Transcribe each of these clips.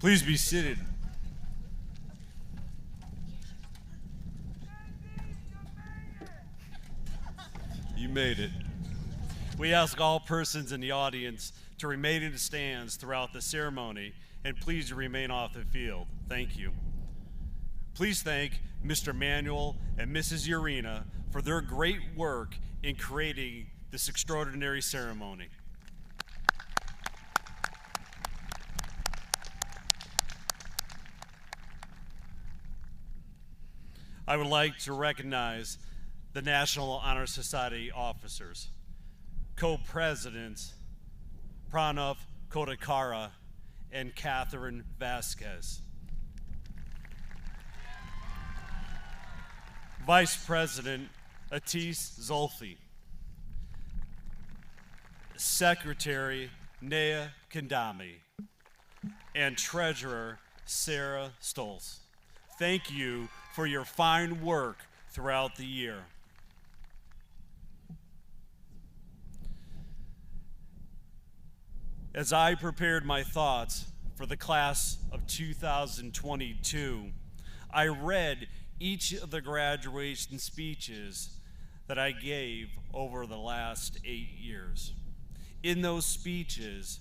Please be seated. You made it. We ask all persons in the audience to remain in the stands throughout the ceremony and please remain off the field. Thank you. Please thank Mr. Manuel and Mrs. Urena for their great work in creating this extraordinary ceremony. I would like to recognize the National Honor Society officers, co-presidents Pranav Kodakara and Catherine Vasquez, Vice President Atis Zulfi, Secretary Nea Kandami, and Treasurer Sarah Stolz. Thank you for your fine work throughout the year. As I prepared my thoughts for the class of 2022, I read each of the graduation speeches that I gave over the last 8 years. In those speeches,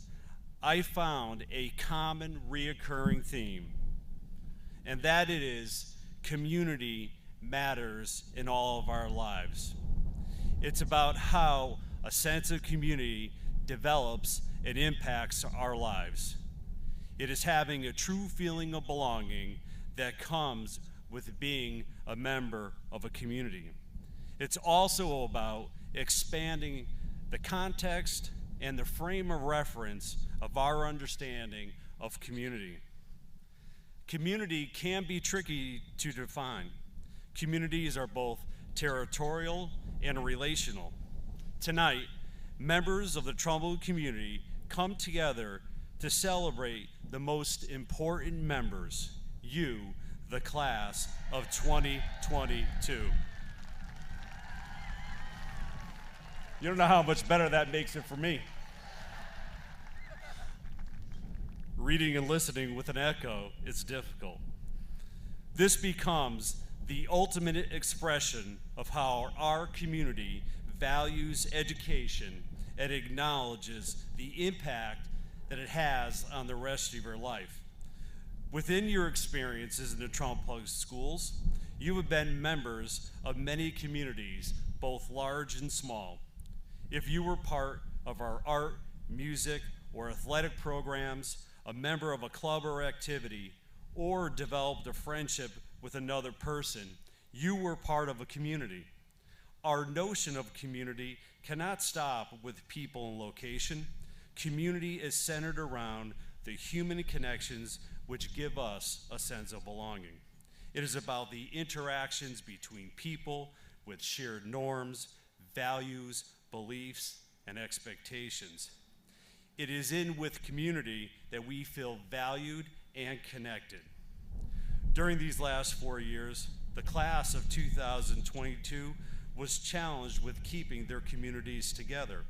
I found a common reoccurring theme, and that it is community matters in all of our lives. It's about how a sense of community develops and impacts our lives. It is having a true feeling of belonging that comes with being a member of a community. It's also about expanding the context and the frame of reference of our understanding of community. Community can be tricky to define. Communities are both territorial and relational. Tonight, members of the Trumbull community come together to celebrate the most important members, you, the class of 2022. You don't know how much better that makes it for me. Reading and listening with an echo is difficult. This becomes the ultimate expression of how our community values education and acknowledges the impact that it has on the rest of your life. Within your experiences in the Trumbull Public Schools, you have been members of many communities, both large and small. If you were part of our art, music, or athletic programs, a member of a club or activity, or developed a friendship with another person, you were part of a community. Our notion of community cannot stop with people and location. Community is centered around the human connections which give us a sense of belonging. It is about the interactions between people with shared norms, values, beliefs, and expectations. It is with community that we feel valued and connected. During these last 4 years, the class of 2022 was challenged with keeping their communities together.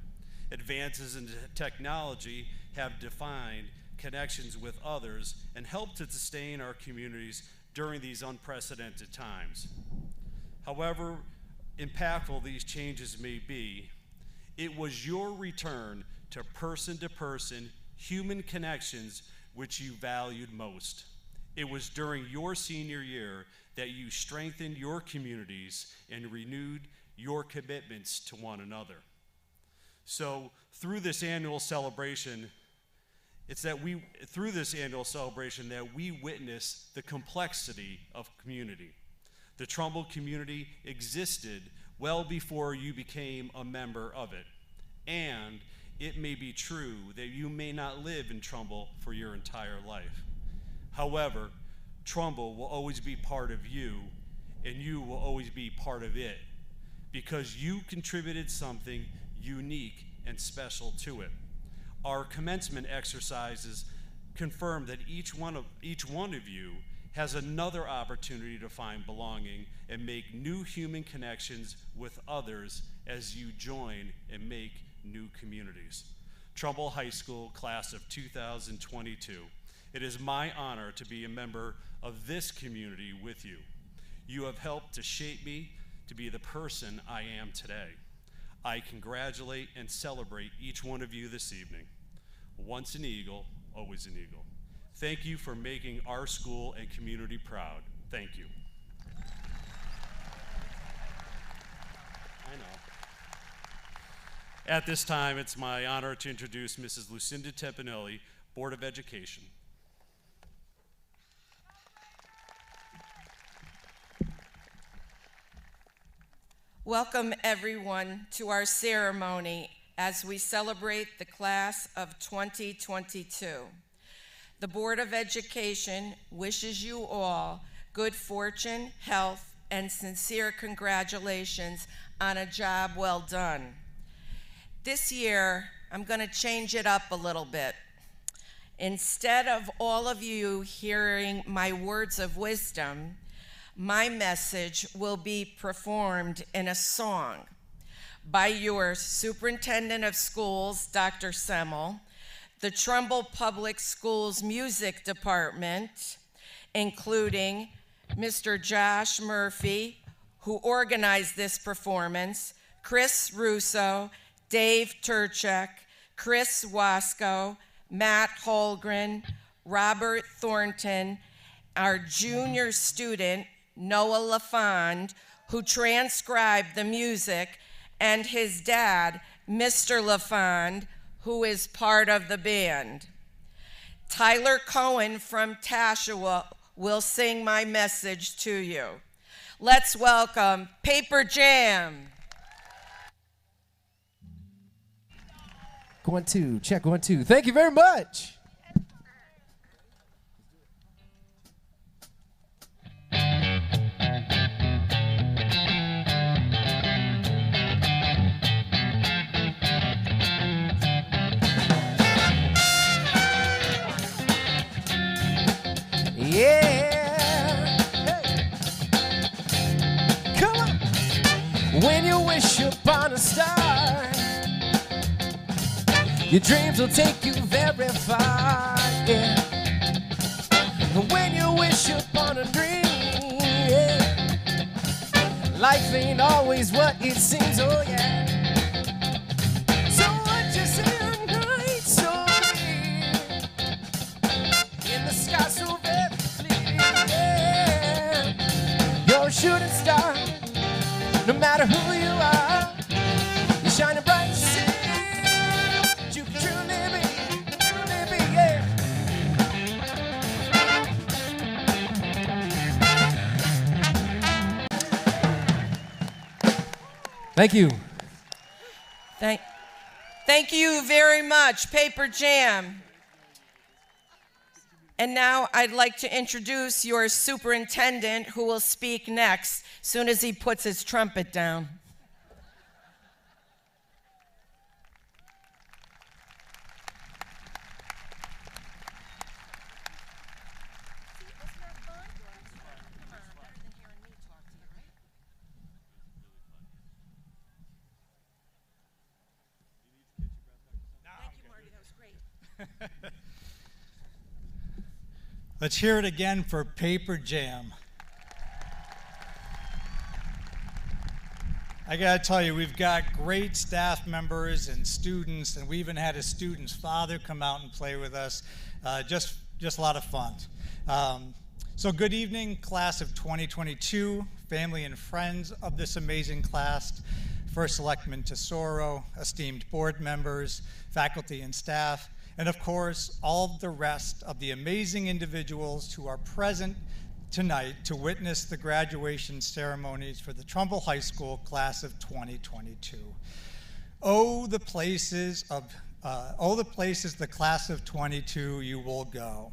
Advances in technology have defined connections with others and helped to sustain our communities during these unprecedented times. However impactful these changes may be, it was your return to person human connections which you valued most. It was during your senior year that you strengthened your communities and renewed your commitments to one another. So through this annual celebration, that we witness the complexity of community. The Trumbull community existed well before you became a member of it. And it may be true that you may not live in Trumbull for your entire life. However, Trumbull will always be part of you, and you will always be part of it, because you contributed something unique and special to it. Our commencement exercises confirm that each one of you has another opportunity to find belonging and make new human connections with others as you join and make new communities. Trumbull High School class of 2022, It is my honor to be a member of this community with you. You have helped to shape me to be the person I am today. I congratulate and celebrate each one of you this evening. Once an Eagle, always an Eagle. Thank you for making our school and community proud. Thank you. I know. At this time, it's my honor to introduce Mrs. Lucinda Tempinelli, Board of Education. Welcome everyone to our ceremony as we celebrate the class of 2022. The Board of Education wishes you all good fortune, health, and sincere congratulations on a job well done. This year, I'm going to change it up a little bit. Instead of all of you hearing my words of wisdom, my message will be performed in a song by your Superintendent of Schools, Dr. Semmel, the Trumbull Public Schools Music Department, including Mr. Josh Murphy, who organized this performance, Chris Russo, Dave Turchek, Chris Wasco, Matt Holgren, Robert Thornton, our junior student, Noah LaFond, who transcribed the music, and his dad, Mr. LaFond, who is part of the band. Tyler Cohen from Tashua will sing my message to you. Let's welcome Paper Jam. 1, 2, check 1, 2. Thank you very much. Yeah. Hey. Come on. When you wish upon a star, your dreams will take you very far, yeah. When you wish upon a dream, yeah, life ain't always what it seems, oh yeah. So what you see a night so near, in the sky so very clear, yeah. You're a shooting star, no matter who you are, you're shining bright. Thank you. Thank you very much, Paper Jam. And now I'd like to introduce your superintendent, who will speak next, soon as he puts his trumpet down. Let's hear it again for Paper Jam. I gotta tell you, we've got great staff members and students, and we even had a student's father come out and play with us. Just a lot of fun. So good evening, class of 2022, family and friends of this amazing class, First Selectman Tesoro, esteemed board members, faculty and staff, and of course, all of the rest of the amazing individuals who are present tonight to witness the graduation ceremonies for the Trumbull High School class of 2022. Oh, the places the class of 22 you will go.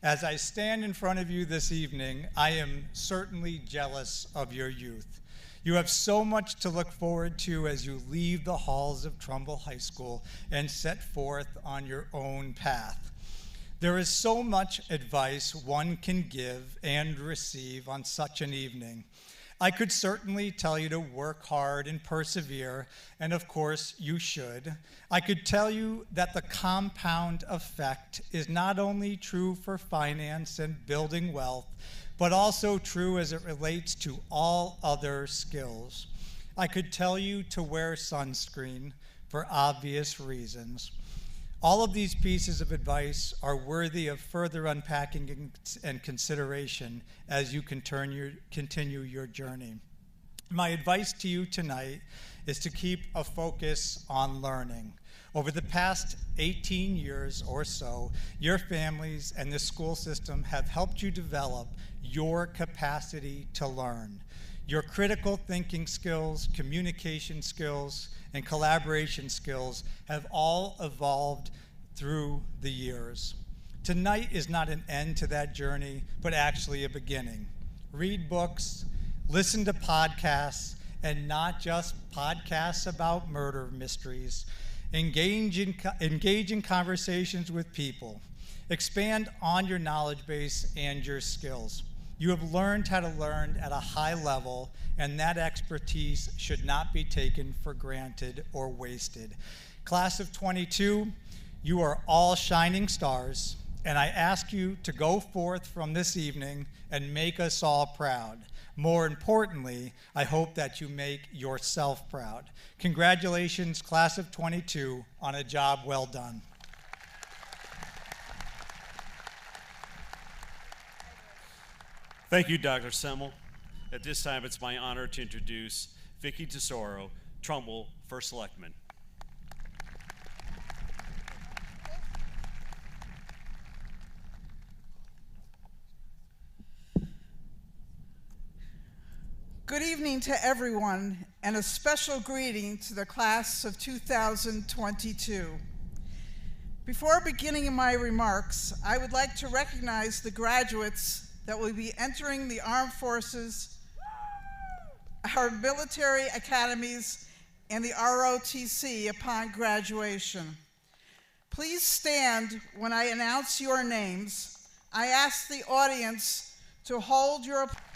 As I stand in front of you this evening, I am certainly jealous of your youth. You have so much to look forward to as you leave the halls of Trumbull High School and set forth on your own path. There is so much advice one can give and receive on such an evening. I could certainly tell you to work hard and persevere, and of course you should. I could tell you that the compound effect is not only true for finance and building wealth, but also true as it relates to all other skills. I could tell you to wear sunscreen for obvious reasons. All of these pieces of advice are worthy of further unpacking and consideration as you continue your journey. My advice to you tonight is to keep a focus on learning. Over the past 18 years or so, your families and the school system have helped you develop your capacity to learn. Your critical thinking skills, communication skills, and collaboration skills have all evolved through the years. Tonight is not an end to that journey, but actually a beginning. Read books, listen to podcasts, and not just podcasts about murder mysteries. Engage in conversations with people. Expand on your knowledge base and your skills. You have learned how to learn at a high level, and that expertise should not be taken for granted or wasted. Class of 22, you are all shining stars, and I ask you to go forth from this evening and make us all proud. More importantly, I hope that you make yourself proud. Congratulations, Class of 22, on a job well done. Thank you, Dr. Semmel. At this time, it's my honor to introduce Vicki Tesoro, Trumbull First Selectman. Good evening to everyone, and a special greeting to the class of 2022. Before beginning my remarks, I would like to recognize the graduates that will be entering the armed forces, our military academies, and the ROTC upon graduation. Please stand when I announce your names. I ask the audience to hold your applause.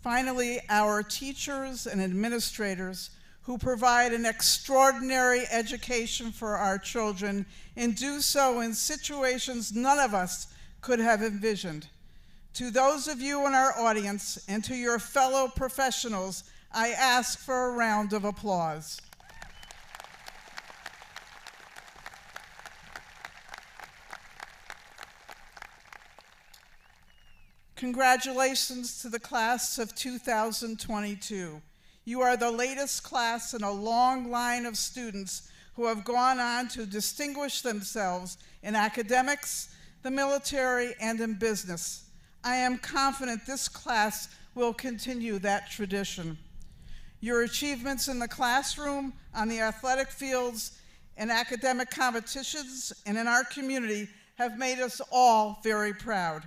Finally, our teachers and administrators who provide an extraordinary education for our children and do so in situations none of us could have envisioned. To those of you in our audience and to your fellow professionals, I ask for a round of applause. Congratulations to the class of 2022. You are the latest class in a long line of students who have gone on to distinguish themselves in academics, the military, and in business. I am confident this class will continue that tradition. Your achievements in the classroom, on the athletic fields, in academic competitions, and in our community have made us all very proud.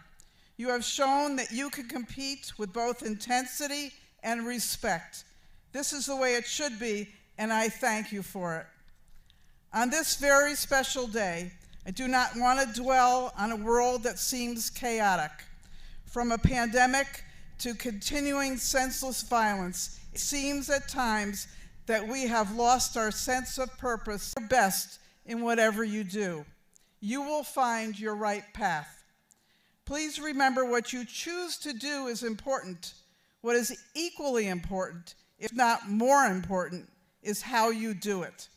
You have shown that you can compete with both intensity and respect. This is the way it should be, and I thank you for it. On this very special day, I do not want to dwell on a world that seems chaotic. From a pandemic to continuing senseless violence, it seems at times that we have lost our sense of purpose. Your best in whatever you do. You will find your right path. Please remember what you choose to do is important. What is equally important, if not more important, is how you do it.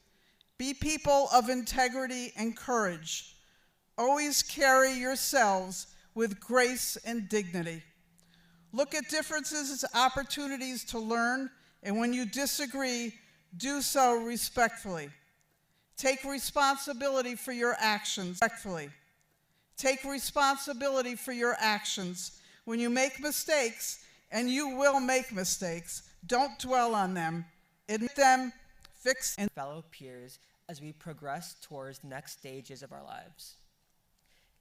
Be people of integrity and courage. Always carry yourselves with grace and dignity. Look at differences as opportunities to learn, and when you disagree, do so respectfully. Take responsibility for your actions. Take responsibility for your actions. When you make mistakes, and you will make mistakes, don't dwell on them. Admit them, fix and fellow peers as we progress towards the next stages of our lives.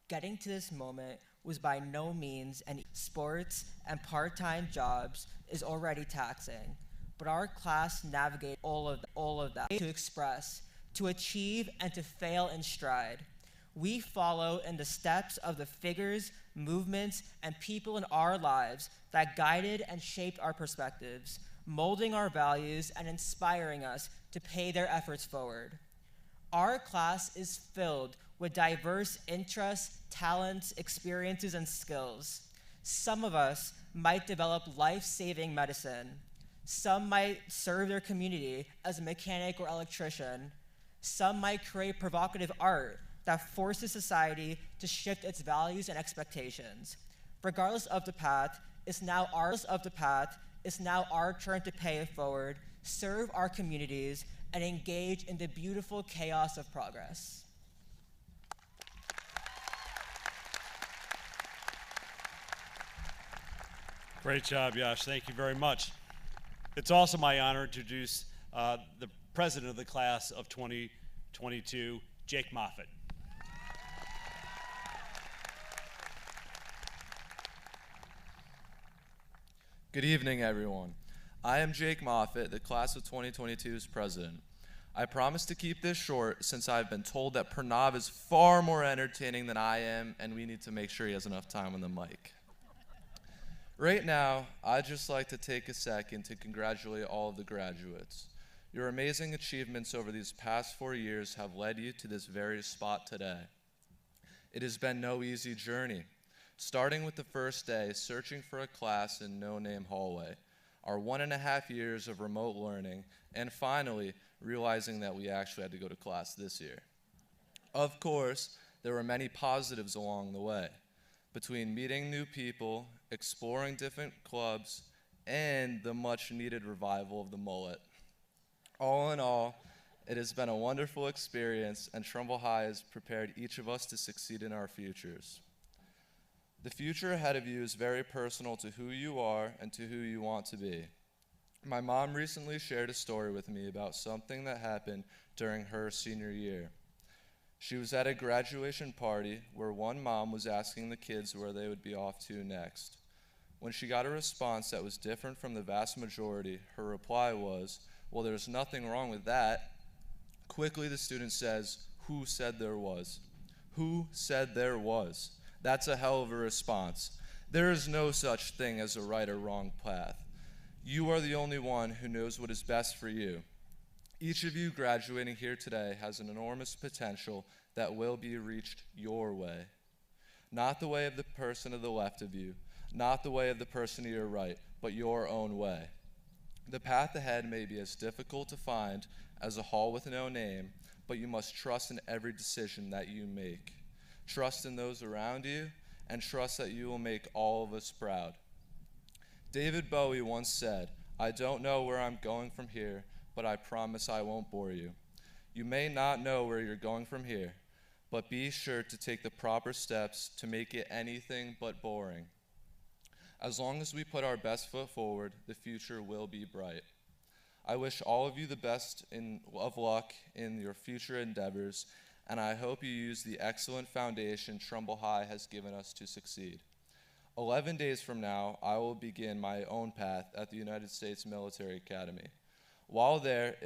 Getting to this moment was by no means any sports and part-time jobs is already taxing, but our class navigated all of that to express, to achieve, and to fail in stride. we follow in the steps of the figures, movements, and people in our lives that guided and shaped our perspectives, molding our values and inspiring us to pay their efforts forward. Our class is filled with diverse interests, talents, experiences, and skills. Some of us might develop life-saving medicine. Some might serve their community as a mechanic or electrician. Some might create provocative art that forces society to shift its values and expectations. Regardless of the path, it's now our turn to pay it forward, serve our communities, and engage in the beautiful chaos of progress. Great job, Yash. Thank you very much. It's also my honor to introduce the president of the class of 2022, Jake Moffitt. Good evening, everyone. I am Jake Moffitt, the class of 2022's president. I promise to keep this short since I've been told that Pranav is far more entertaining than I am, and we need to make sure he has enough time on the mic. Right now, I'd just like to take a second to congratulate all of the graduates. Your amazing achievements over these past 4 years have led you to this very spot today. It has been no easy journey, starting with the first day searching for a class in no-name hallway, our 1.5 years of remote learning, and finally realizing that we actually had to go to class this year. Of course, there were many positives along the way, between meeting new people, exploring different clubs, and the much-needed revival of the mullet. All in all, it has been a wonderful experience, and Trumbull High has prepared each of us to succeed in our futures. The future ahead of you is very personal to who you are and to who you want to be. My mom recently shared a story with me about something that happened during her senior year. She was at a graduation party where one mom was asking the kids where they would be off to next. When she got a response that was different from the vast majority, her reply was, "Well, there's nothing wrong with that." Quickly, the student says, "Who said there was? Who said there was?" That's a hell of a response. There is no such thing as a right or wrong path. You are the only one who knows what is best for you. Each of you graduating here today has an enormous potential that will be reached your way. Not the way of the person to the left of you, not the way of the person to your right, but your own way. The path ahead may be as difficult to find as a hall with no name, but you must trust in every decision that you make. Trust in those around you, and trust that you will make all of us proud. David Bowie once said, "I don't know where I'm going from here, but I promise I won't bore you." You may not know where you're going from here, but be sure to take the proper steps to make it anything but boring. As long as we put our best foot forward, the future will be bright. I wish all of you the best of luck in your future endeavors, and I hope you use the excellent foundation Trumbull High has given us to succeed. 11 days from now, I will begin my own path at the United States Military Academy. While there,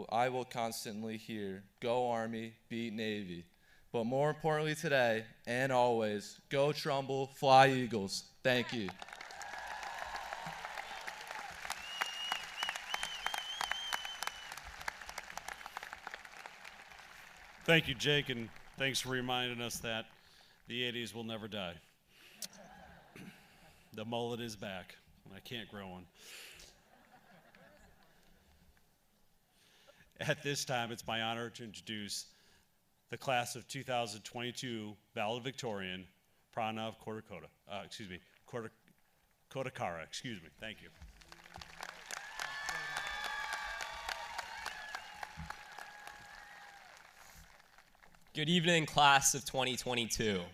I will constantly hear, "Go Army, beat Navy." But more importantly today, and always, go Trumbull, fly Eagles. Thank you. Thank you, Jake, and thanks for reminding us that the 80s will never die. The mullet is back, and I can't grow one. At this time, it's my honor to introduce the class of 2022 Valedictorian, Pranav Kotakara. Thank you. Good evening, class of 2022.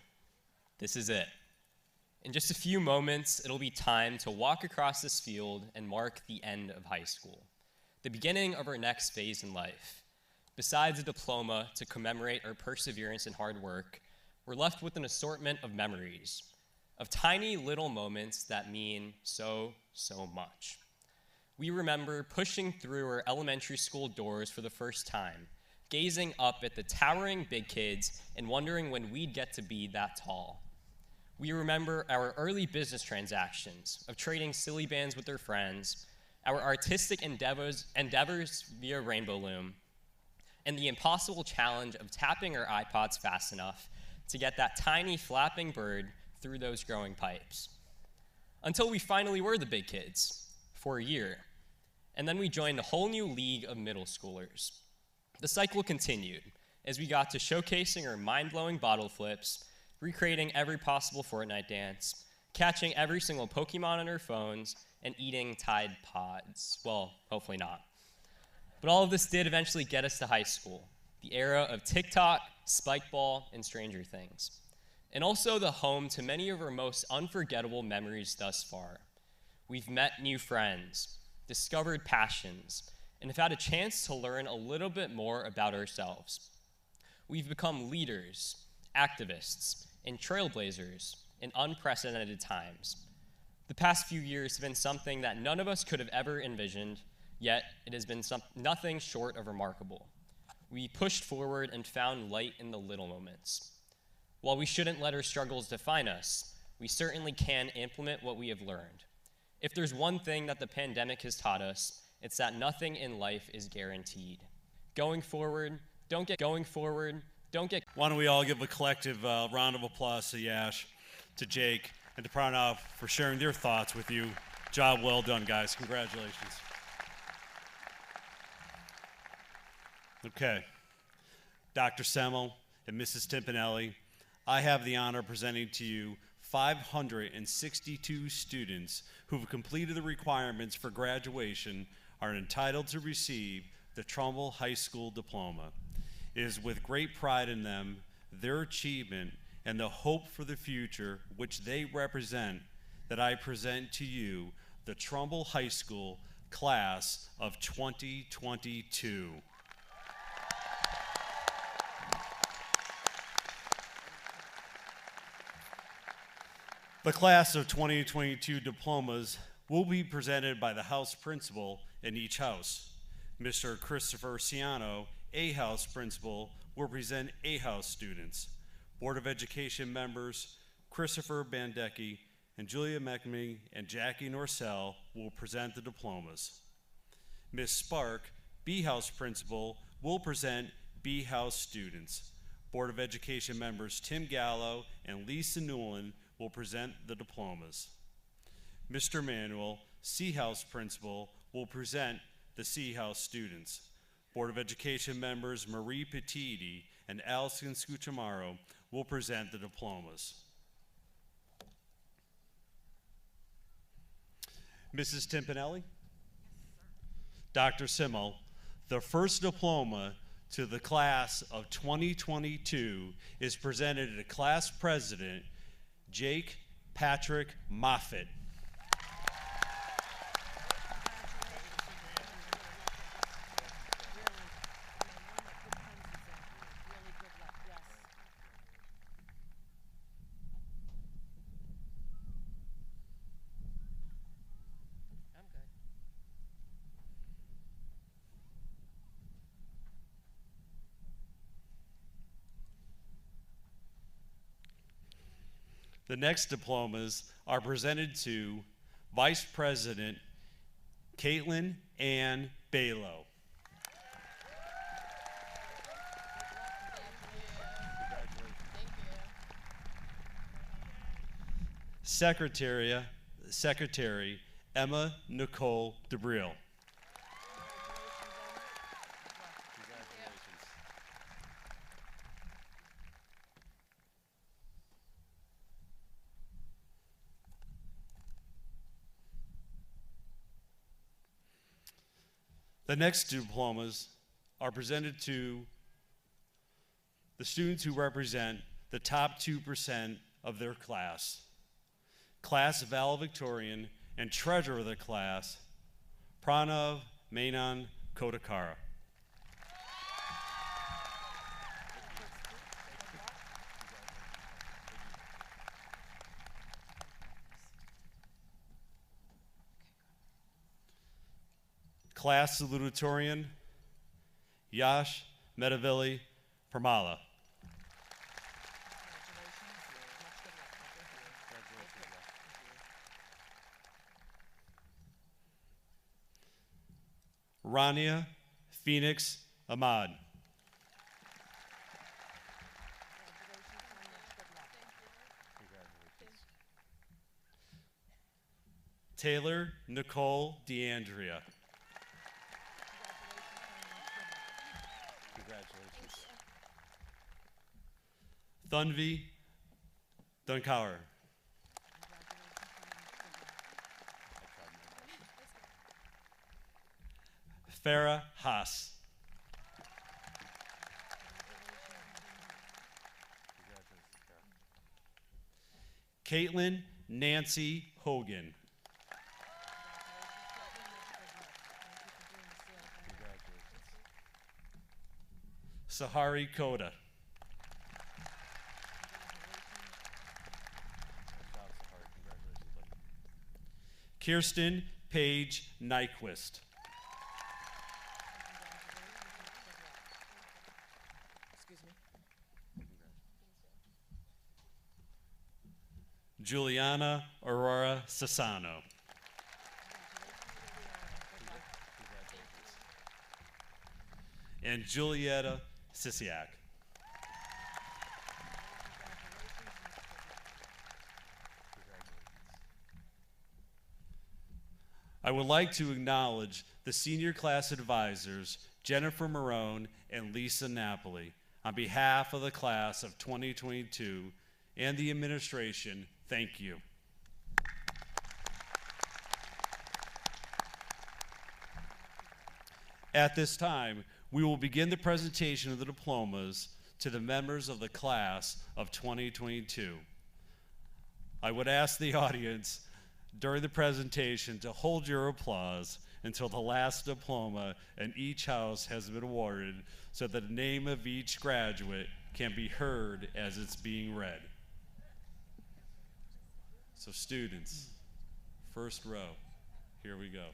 This is it. In just a few moments, it'll be time to walk across this field and mark the end of high school, the beginning of our next phase in life. Besides a diploma to commemorate our perseverance and hard work, we're left with an assortment of memories, of tiny little moments that mean so much. We remember pushing through our elementary school doors for the first time, gazing up at the towering big kids and wondering when we'd get to be that tall. We remember our early business transactions of trading silly bands with their friends, our artistic endeavors via Rainbow Loom, and the impossible challenge of tapping our iPods fast enough to get that tiny flapping bird through those growing pipes. Until we finally were the big kids for a year, and then we joined a whole new league of middle schoolers. The cycle continued as we got to showcasing our mind-blowing bottle flips, recreating every possible Fortnite dance, catching every single Pokemon on our phones, and eating Tide Pods. Well, hopefully not. But all of this did eventually get us to high school, the era of TikTok, Spikeball, and Stranger Things, and also the home to many of our most unforgettable memories thus far. We've met new friends, discovered passions, and have had a chance to learn a little bit more about ourselves. We've become leaders, activists, and trailblazers in unprecedented times. The past few years have been something that none of us could have ever envisioned, yet it has been nothing short of remarkable. We pushed forward and found light in the little moments. While we shouldn't let our struggles define us, we certainly can implement what we have learned. If there's one thing that the pandemic has taught us, it's that nothing in life is guaranteed. Going forward, don't get. Why don't we all give a collective round of applause to Yash, to Jake, and to Pranav for sharing their thoughts with you. Job well done, guys. Congratulations. Okay. Dr. Semmel and Mrs. Timpanelli, I have the honor of presenting to you 562 students who have completed the requirements for graduation are entitled to receive the Trumbull High School Diploma. It is with great pride in them, their achievement, and the hope for the future which they represent that I present to you the Trumbull High School Class of 2022. The Class of 2022 diplomas will be presented by the house principal in each house. Mr. Christopher Ciano, A house principal, will present A house students. Board of Education members Christopher Bandecki and Julia McNamee and Jackie Norcell will present the diplomas. Ms. Spark, B house principal, will present B house students. Board of Education members Tim Gallo and Lisa Newland will present the diplomas. Mr. Manuel, C house principal, will present the C house students. Board of Education members Marie Petiti and Allison Scuchamaro will present the diplomas. Mrs. Timpanelli? Dr. Semmel, the first diploma to the class of 2022 is presented to class president Jake Patrick Moffitt. The next diplomas are presented to Vice President Caitlin Ann Balo. Secretary Emma Nicole DeBril. The next diplomas are presented to the students who represent the top 2% of their class. Class Valedictorian and Treasurer of the class, Pranav Menon Kodakara. Class Salutatorian, Yash Medavili Pramala. Rania Phoenix Ahmad. Taylor Nicole DeAndrea. Congratulations. Thunvi Dunkaur. Farah Haas. Caitlin Nancy Hogan. Sahari Koda. Kirsten Paige Nyquist. Juliana Aurora Sassano. And Julietta Sisiak. I would like to acknowledge the senior class advisors, Jennifer Marone and Lisa Napoli, on behalf of the class of 2022 and the administration. Thank you. At this time, we will begin the presentation of the diplomas to the members of the class of 2022. I would ask the audience during the presentation to hold your applause until the last diploma in each house has been awarded so that the name of each graduate can be heard as it's being read. So students, first row, here we go.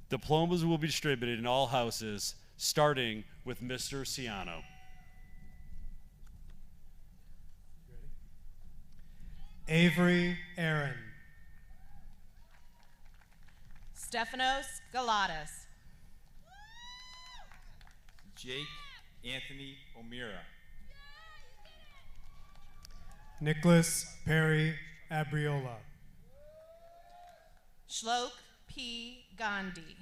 Diplomas will be distributed in all houses, starting with Mr. Ciano. Avery Aaron. Stefanos Galatas. Jake Anthony O'Meara. Nicholas Perry Abriola. Shlok P. Gandhi.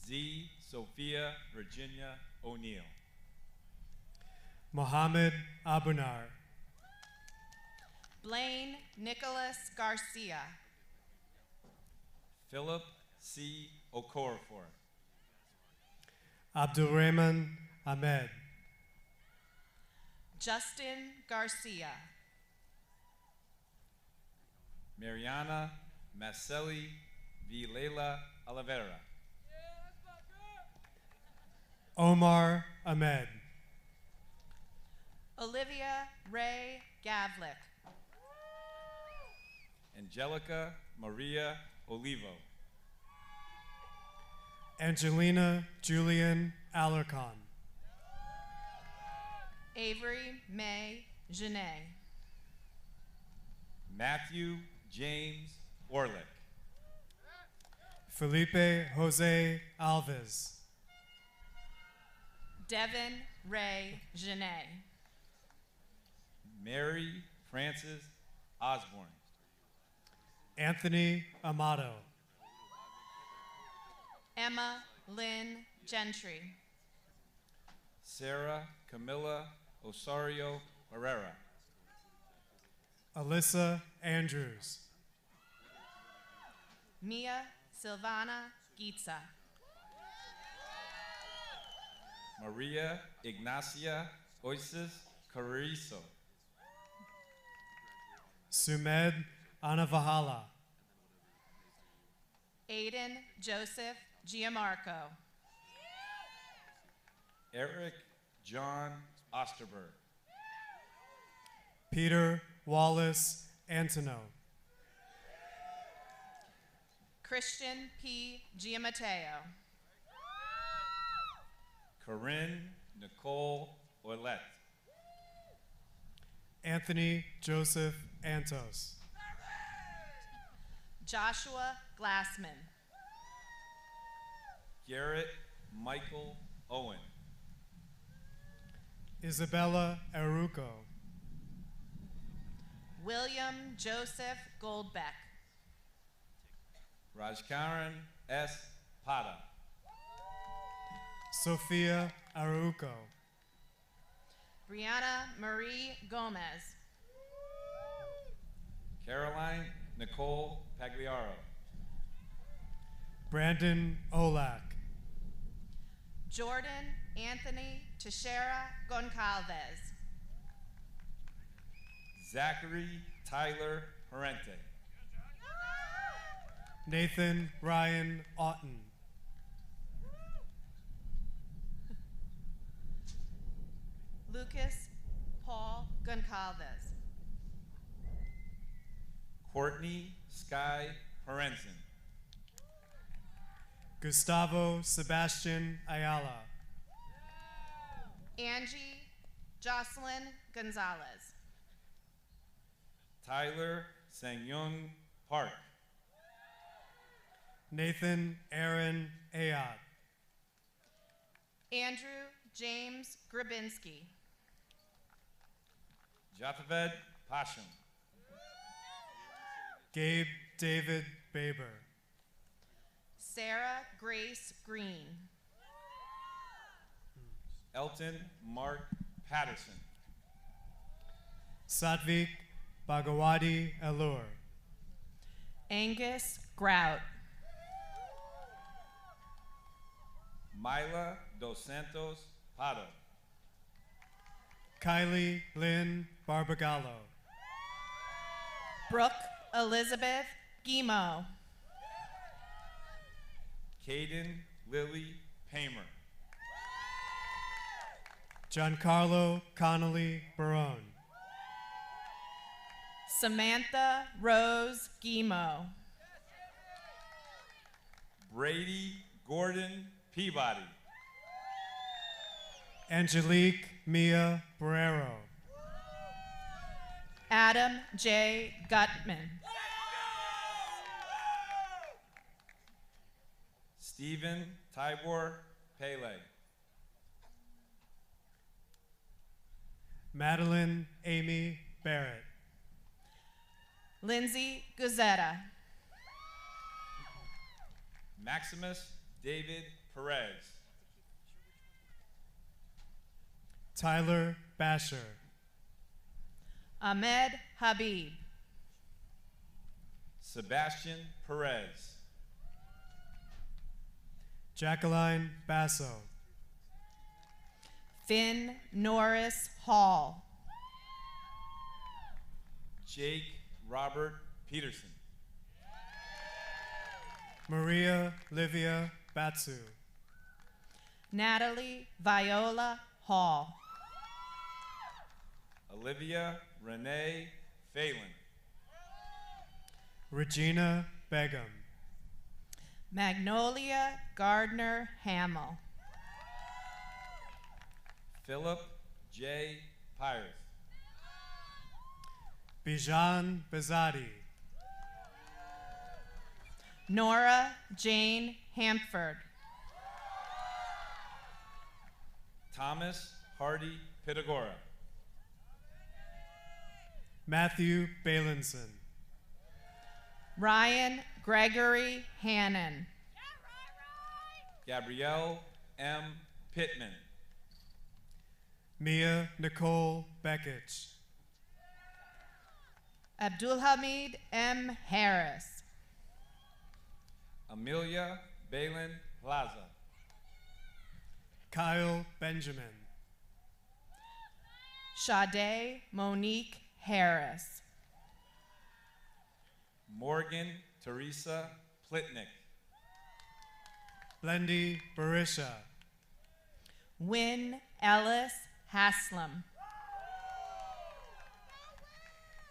Z. Sophia Virginia O'Neill. Mohammed Abunar. Blaine Nicholas Garcia. Philip C. Okorafor. Abdulrahman Ahmed. Justin Garcia. Mariana Marceli Vilela Oliveira. Omar Ahmed. Olivia Ray Gavlik. Angelica Maria Olivo. Angelina Julian Alarcon. Avery May Genet. Matthew James Orlick. Felipe Jose Alves. Devin Ray Genet. Mary Frances Osborne. Anthony Amato. Emma Lynn Gentry. Sarah Camilla Osorio Herrera. Alyssa Andrews. Mia Silvana Gitza. Maria Ignacia Oises Carrizo. Sumed Anavahala. Aiden Joseph Giamarco. Eric John Osterberg. Peter Wallace Antono. Christian P. Giammatteo. Corinne Nicole Ouellette. Anthony Joseph Antos. Joshua Glassman. Garrett Michael Owen. Isabella Aruco. William Joseph Goldbeck. Rajkaran S. Pata. Sophia Aruco. Brianna Marie Gomez. Caroline Nicole Pagliaro. Brandon Olak. Jordan Anthony Teixeira Goncalves. Zachary Tyler Parente. Nathan Ryan Otten. Lucas Paul Goncalves. Courtney Sky Parenson. Gustavo Sebastian Ayala. Angie Jocelyn Gonzalez. Tyler Sang-Young Park. Nathan Aaron Ayat. Andrew James Grabinski. Jataved Pasham. Gabe David Baber. Sarah Grace Green. Elton Mark Patterson. Satvik Bhagawati Allure. Angus Grout. Myla Dos Santos Pato. Kylie Lynn Barbagallo. Brooke Elizabeth Guimo. Caden Lily Paymer. Giancarlo Connolly Barone. Samantha Rose Guimo. Brady Gordon Peabody. Angelique Mia Barrero. Adam J. Gutman. Stephen Tybor Pele. Madeline Amy Barrett. Lindsay Guzetta. Maximus David Perez. Tyler Basher. Ahmed Habib. Sebastian Perez. Jacqueline Basso. Finn Norris Hall. Jake Robert Peterson. Maria Livia Batsu. Natalie Viola Hall. Olivia Renee Phelan. Regina Begum. Magnolia Gardner Hamill. Philip J. Pires. Bijan Bezadi. Nora Jane Hampford. Thomas Hardy Pitagora. Matthew Balinson. Ryan Gregory Hannon. Gabrielle M. Pittman. Mia Nicole Bekich. Abdulhamid M. Harris. Amelia Balin Plaza. Kyle Benjamin. Sade Monique Harris. Morgan Teresa Plitnick. Blendy Barisha. Wynn Ellis Haslam.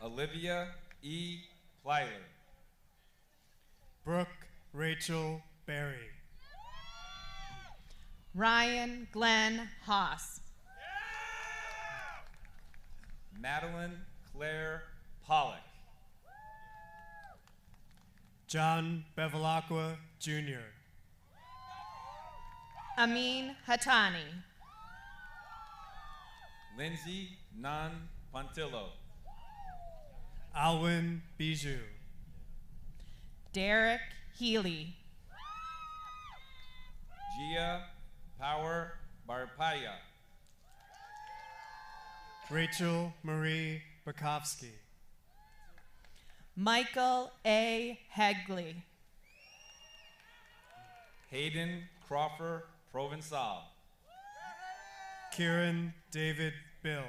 Olivia E. Plyler. Brooke Rachel Berry. Ryan Glenn Haas. Madeline Claire Pollock. John Bevilacqua Jr. Amin Hatani. Lindsay Nan Pontillo. Alwyn Bijou. Derek Healy. Gia Power Barpaya. Rachel Marie Bukowski. Michael A. Hegley. Hayden Crawford Provençal. Kieran David Bill.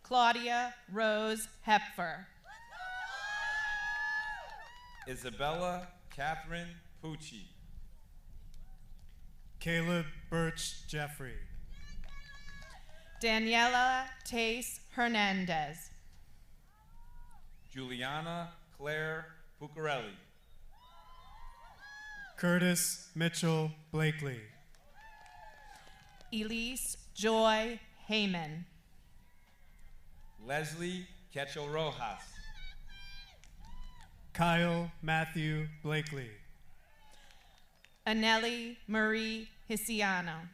Claudia Rose Hepfer. Isabella Catherine Pucci. Caleb Birch Jeffrey. Daniela Tace Hernandez. Juliana Claire Puccarelli. Curtis Mitchell Blakely. Elise Joy Heyman. Leslie Ketchel Rojas. Kyle Matthew Blakely. Anelli Marie Hisiano.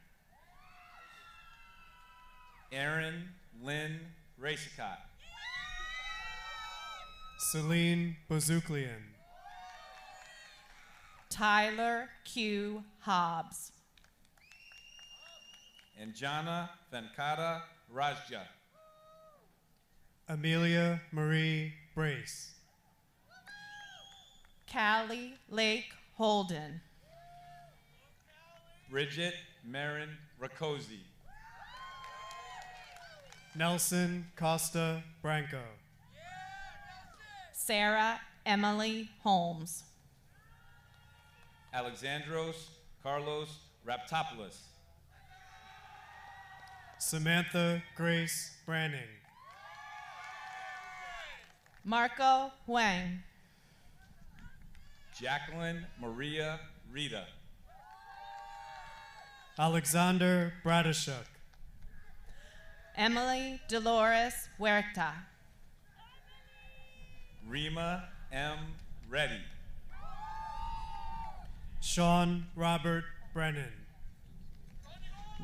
Aaron Lynn Racicott. Celine Bozouklian. Tyler Q. Hobbs. And Jana Venkata Rajja. Amelia Marie Brace. Callie Lake Holden. Bridget Marin Rakosi. Nelson Costa Branco. Sarah Emily Holmes. Alexandros Carlos Raptopoulos. Samantha Grace Branning. Marco Huang. Jacqueline Maria Rita. Alexander Bradashuk. Emily Dolores Huerta. Rima M. Reddy. Sean Robert Brennan.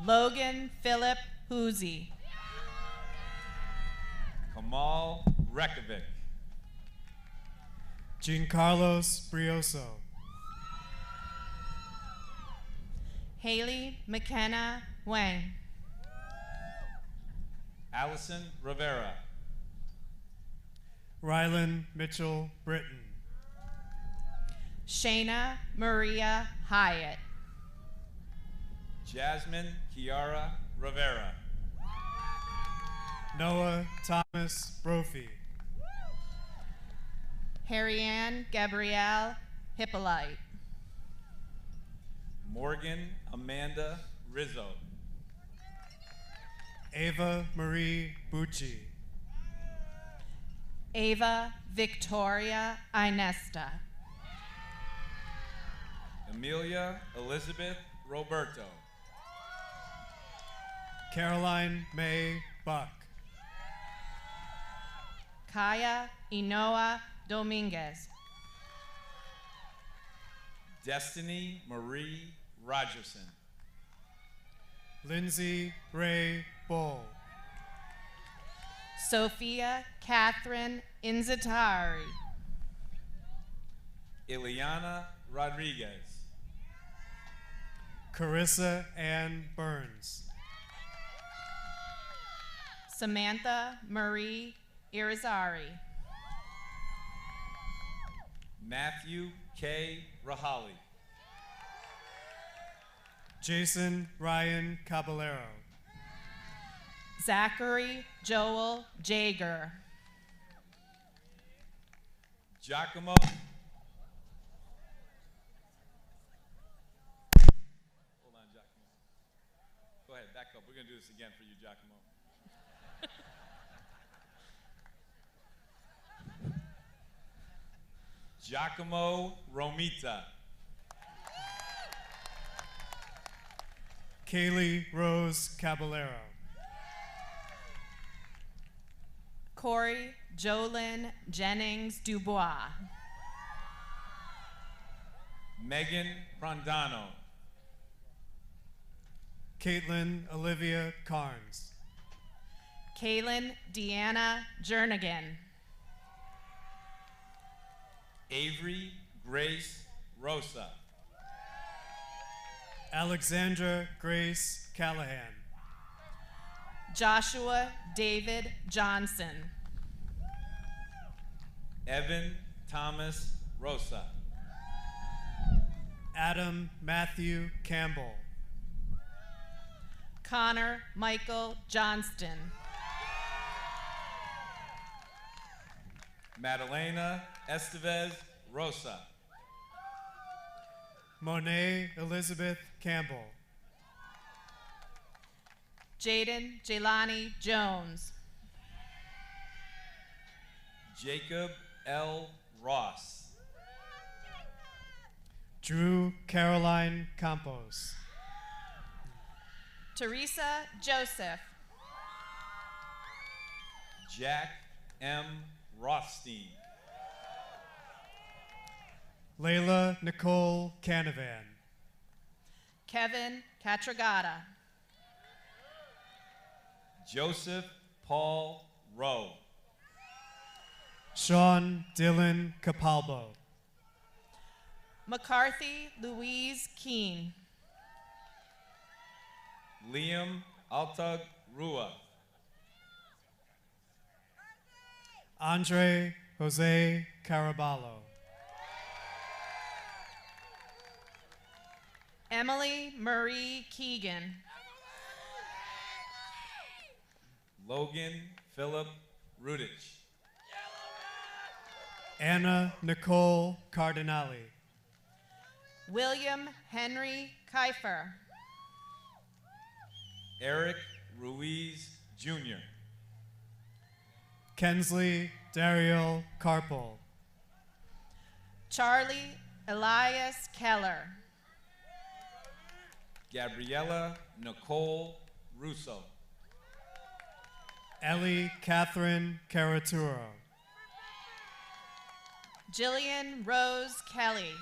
Logan Philip Hoosie. Kamal Rekovic. Giancarlos Brioso. Haley McKenna Wang. Allison Rivera. Rylan Mitchell Britton. Shayna Maria Hyatt. Jasmine Kiara Rivera. Noah Thomas Brophy. Harry-Ann Gabrielle Hippolyte. Morgan Amanda Rizzo. Ava Marie Bucci. Ava Victoria Inesta. Amelia Elizabeth Roberto. Caroline May Buck. Kaya Inoa Dominguez. Destiny Marie Rogerson. Lindsay Ray Bull. Sophia Catherine Inzatari. Ileana Rodriguez. Carissa Ann Burns. Samantha Marie Irizarry. Matthew K. Rahali. Jason Ryan Caballero. Zachary Joel Jager. Giacomo. Hold on, Giacomo. Go ahead, back up. We're going to do this again for you, Giacomo. Giacomo Romita. Kaylee Rose Caballero. Corey Jolyn Jennings Dubois. Megan Prandano. Caitlin Olivia Carnes. Kaylin Deanna Jernigan. Avery Grace Rosa. Alexandra Grace Callahan. Joshua David Johnson. Evan Thomas Rosa. Adam Matthew Campbell. Connor Michael Johnston. Madalena Estevez Rosa. Monet Elizabeth Campbell. Jaden Jelani Jones. Jacob L. Ross. Drew Caroline Campos. Teresa Joseph. Jack M. Rothstein. Layla Nicole Canavan. Kevin Catragata. Joseph Paul Rowe. Sean Dylan Capalbo. McCarthy Louise Keene. Liam Altug Rua. Andre Jose Caraballo. Emily Marie Keegan. Logan Philip Rudich. Anna Nicole Cardinali. William Henry Kiefer. Eric Ruiz Jr. Kensley Daryl Carpel. Charlie Elias Keller. Gabriella Nicole Russo. Ellie Catherine Caraturo. Jillian Rose Kelly.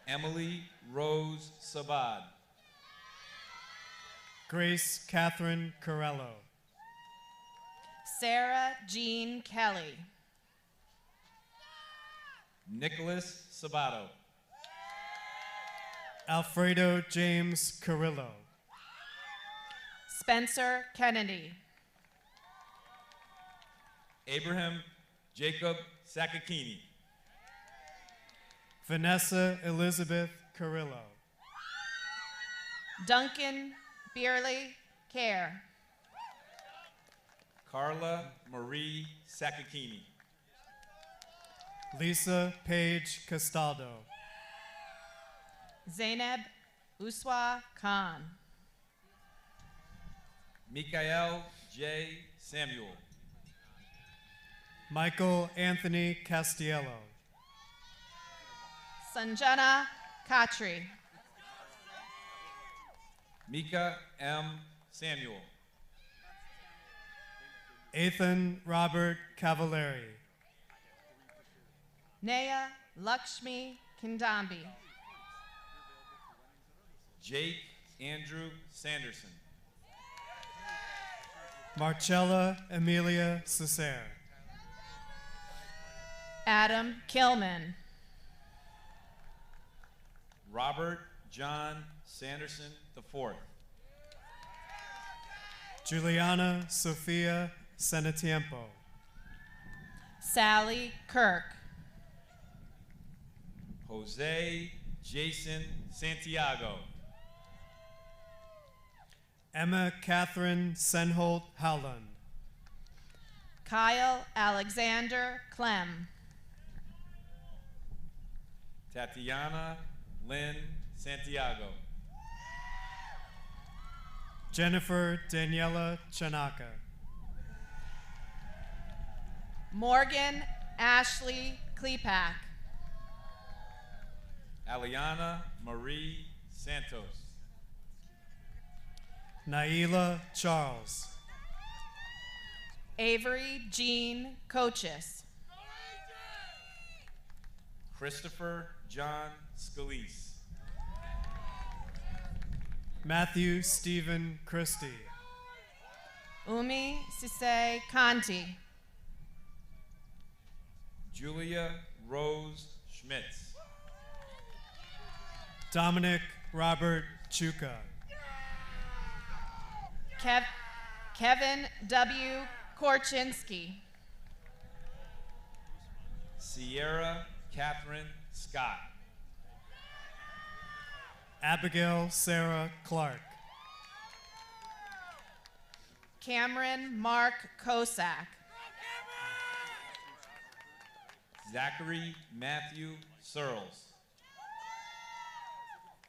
Emily Rose Sabad. Grace Catherine Corello. Sarah Jean Kelly. Nicholas Sabato. Alfredo James Carrillo. Spencer Kennedy. Abraham Jacob Sakakini. Vanessa Elizabeth Carrillo. Duncan Beerley Care. Carla Marie Sakakini. Lisa Paige Castaldo. Zainab Uswa Khan. Mikael J. Samuel. Michael Anthony Castiello. Sanjana Khatri. Mika M. Samuel. Ethan Robert Cavallari. Naya Lakshmi Kindambi. Jake Andrew Sanderson. Marcella Emilia Cesare. Adam Kilman. Robert John Sanderson IV. Juliana Sofia Senatiempo. Sally Kirk. Jose Jason Santiago. Emma Catherine Senholt Howland. Kyle Alexander Clem. Tatiana Lynn Santiago. Jennifer Daniela Chanaka. Morgan Ashley Klepak. Aliana Marie Santos. Naila Charles. Avery Jean Cochis. Christopher John Scalise. Matthew Stephen Christie. Umi Sise Kanti. Julia Rose Schmitz. Dominic Robert Chuka. Kevin W. Korchinski. Sierra Catherine Scott. Abigail Sarah Clark. Cameron Mark Kosak. Zachary Matthew Searles.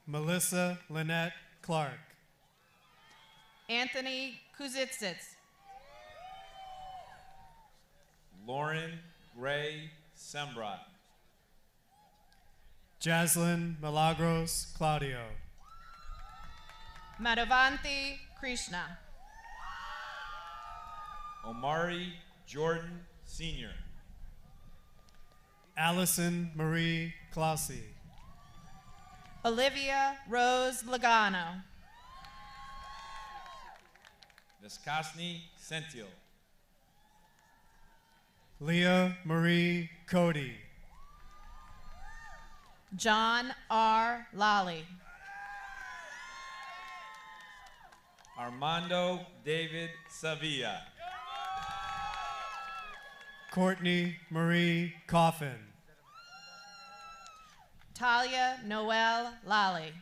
Melissa Lynette Clark. Anthony Kuzitsits. Lauren Gray Sembrat. Jaslyn Milagros Claudio. Madhavanti Krishna. Omari Jordan Sr. Allison Marie Clausy. Olivia Rose Logano. Viskasny Sentil. Leah Marie Cody. John R. Lally. Armando David Sevilla. Courtney Marie Coffin. Talia Noel Lally.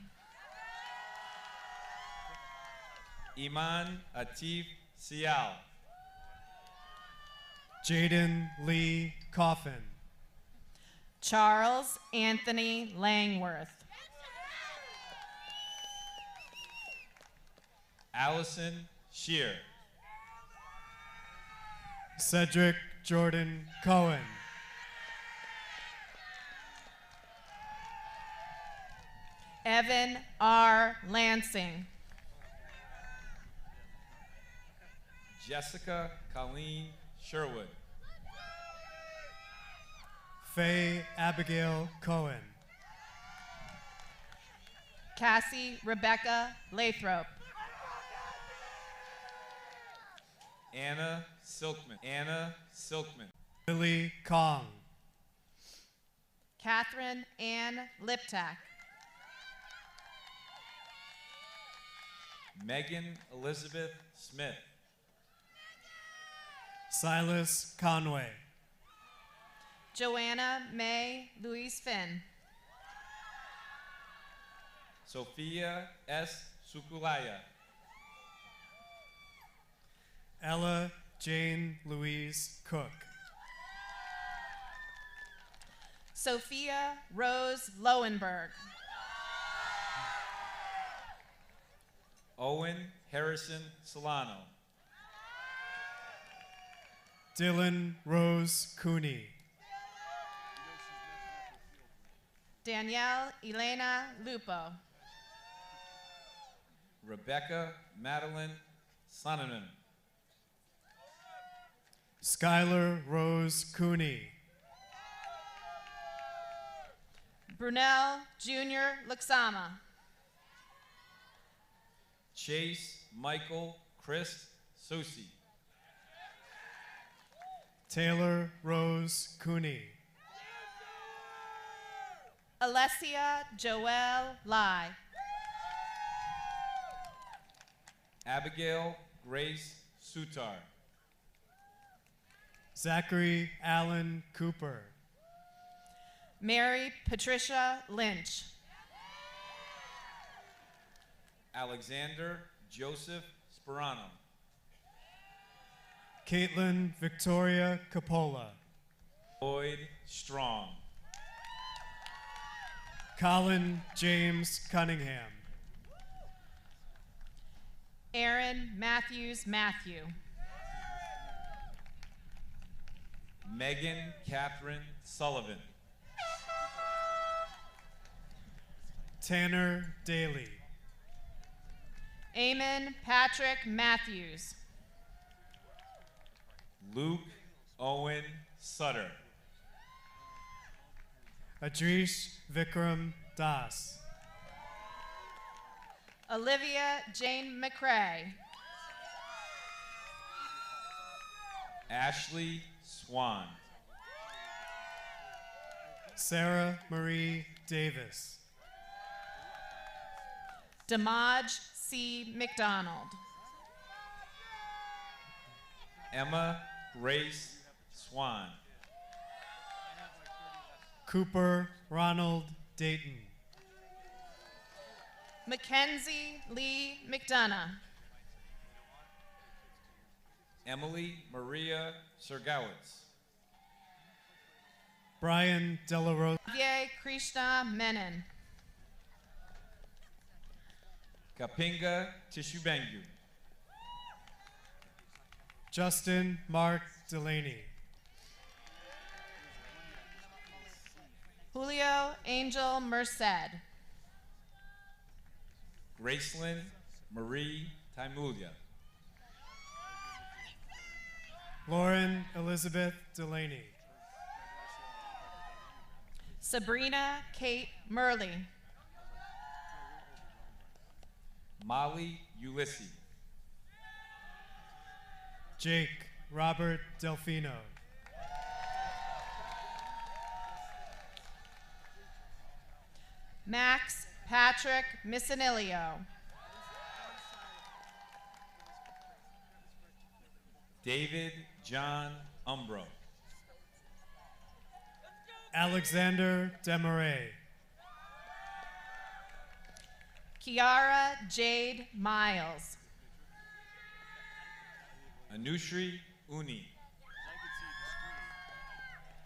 Iman Atif Sial. Jaden Lee Coffin. Charles Anthony Langworth. Allison Shear. Cedric Jordan Cohen. Evan R. Lansing. Jessica Colleen Sherwood. Faye Abigail Cohen. Cassie Rebecca Lathrop. Anna Silkman. Anna Silkman. Lily Kong. Catherine Ann Liptak. Megan Elizabeth Smith. Silas Conway. Joanna May Louise Finn. Sophia S. Sukulaya. Ella Jane Louise Cook. Sophia Rose Lowenberg. Owen Harrison Solano. Dylan Rose Cooney. Danielle Elena Lupo. Rebecca Madeline Sonanen. Skylar Rose Cooney. Brunel Jr. Luxama. Chase Michael Chris Susi. Taylor Rose Cooney. Alessia Joelle Lai. Abigail Grace Sutar. Zachary Allen Cooper. Mary Patricia Lynch. Alexander Joseph Sperano. Caitlin Victoria Capola. Lloyd Strong. Colin James Cunningham. Aaron Matthews Matthew. Megan Catherine Sullivan. Tanner Daly. Eamon Patrick Matthews. Luke Owen Sutter. Adrish Vikram Das. Olivia Jane McCrae. Ashley Swan. Sarah Marie Davis. Damaj C. McDonald. Emma Grace Swan. Cooper Ronald Dayton. Mackenzie Lee McDonough. Emily Maria Sergowitz. Brian Delarosa. Javier Krishna Menon. Kapinga Tishubengu. Justin Mark Delaney. Julio Angel Merced. Gracelyn Marie Taimulia. Lauren Elizabeth Delaney. Sabrina Kate Murley. Molly Ulysses. Jake Robert Delfino. Max Patrick Missanilio. David John Umbro. Alexander Demaray. Kiara Jade Miles. Anushri Uni.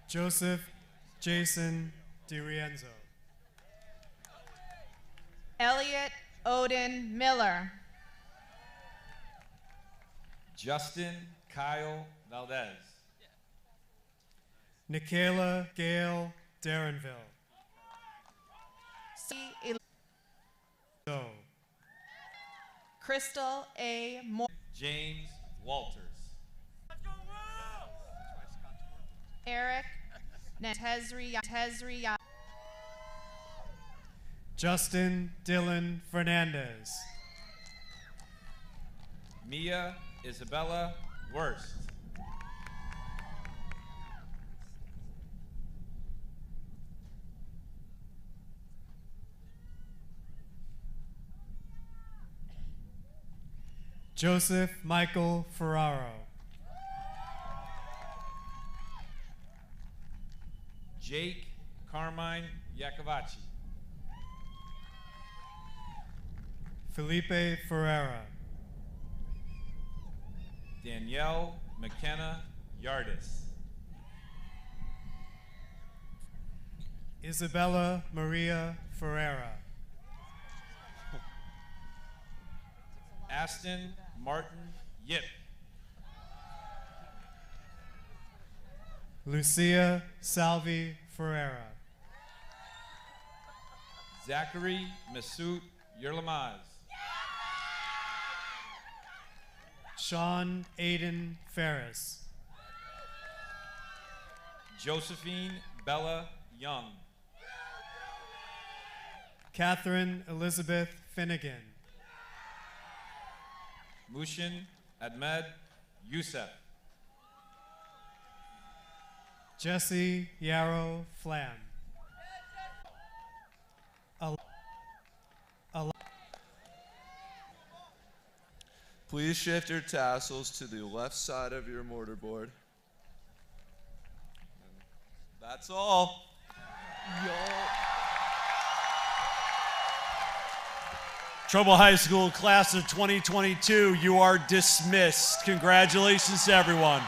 Joseph Jason DiRienzo. Elliot Odin Miller. Justin Kyle Valdez. Nikayla Gail Darrenville. So. Crystal A. Moore. James Walters. Eric Tezria. Justin Dylan Fernandez. Mia Isabella Worst. Joseph Michael Ferraro. Jake Carmine Iacovacci. Felipe Ferreira. Danielle McKenna Yardis. Isabella Maria Ferreira. Aston Martin Yip. Lucia Salvi Ferreira. Zachary Masoud Yerlamaz. Sean Aiden Ferris. Josephine Bella Young. Catherine Elizabeth Finnegan. Mushin Ahmed Youssef. Jesse Yarrow Flam. Please shift your tassels to the left side of your mortarboard. That's all. Trumbull High School class of 2022, you are dismissed. Congratulations to everyone.